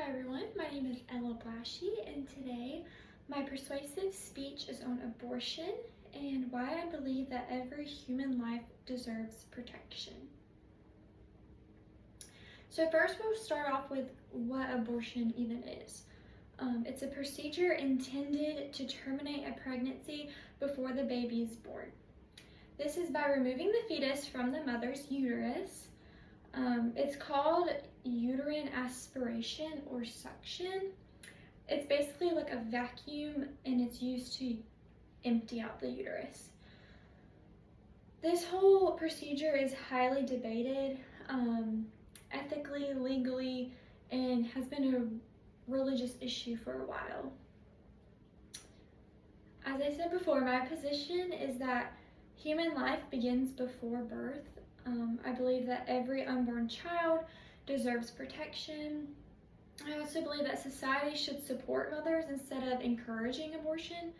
Hi everyone, my name is Ella Blashy, and today my persuasive speech is on abortion and why I believe that every human life deserves protection. So first we'll start off with what abortion even is. It's a procedure intended to terminate a pregnancy before the baby is born. This is by removing the fetus from the mother's uterus. It's called uterine aspiration or suction. It's basically like a vacuum and it's used to empty out the uterus. This whole procedure is highly debated, ethically, legally, and has been a religious issue for a while. As I said before, my position is that human life begins before birth. I believe that every unborn child deserves protection. I also believe that society should support mothers instead of encouraging abortion.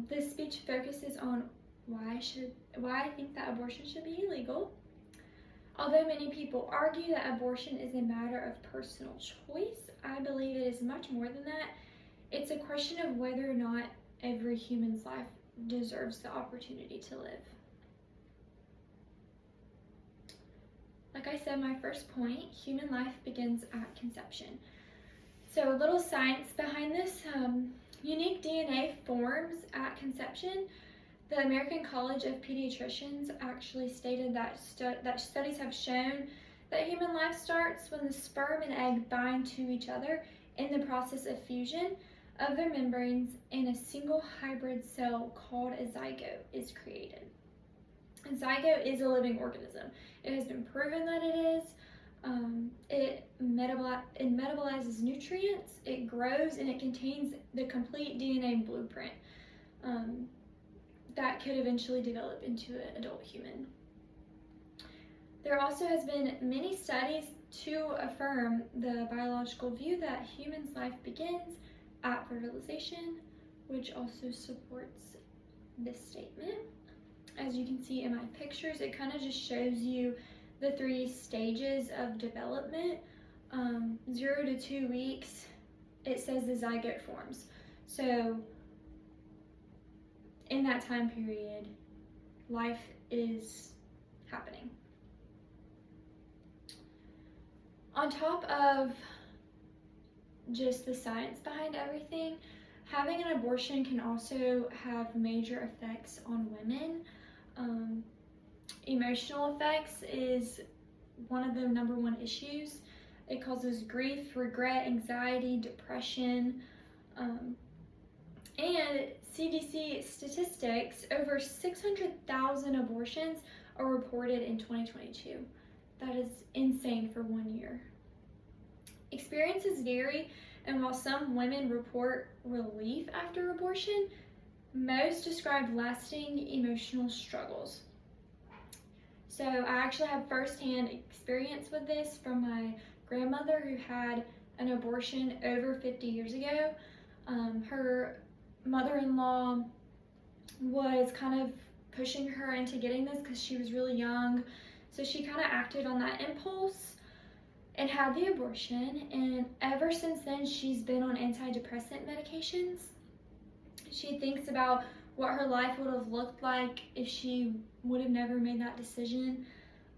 This speech focuses on why I think that abortion should be illegal. Although many people argue that abortion is a matter of personal choice, I believe it is much more than that. It's a question of whether or not every human's life deserves the opportunity to live. Like I said, my first point, human life begins at conception. So a little science behind this. Unique DNA forms at conception. The American College of Pediatricians actually stated that studies have shown that human life starts when the sperm and egg bind to each other in the process of fusion of their membranes, and a single hybrid cell called a zygote is created. A zygote is a living organism. It has been proven that it is. It metabolizes nutrients, it grows, and it contains the complete DNA blueprint that could eventually develop into an adult human. There also has been many studies to affirm the biological view that humans' life begins at fertilization, which also supports this statement. As you can see in my pictures, it kind of just shows you the 3 stages of development. 0 to 2 weeks, it says the zygote forms. So in that time period, life is happening. On top of just the science behind everything, having an abortion can also have major effects on women. Emotional effects is one of the number 1 issues. It causes grief, regret, anxiety, depression, and CDC statistics, over 600,000 abortions are reported in 2022. That is insane for 1 year. Experiences vary, and while some women report relief after abortion, most describe lasting emotional struggles. So I actually have firsthand experience with this from my grandmother who had an abortion over 50 years ago. Her mother-in-law was kind of pushing her into getting this because she was really young. So she kind of acted on that impulse and had the abortion. And ever since then, she's been on antidepressant medications. She thinks about what her life would have looked like if she would have never made that decision.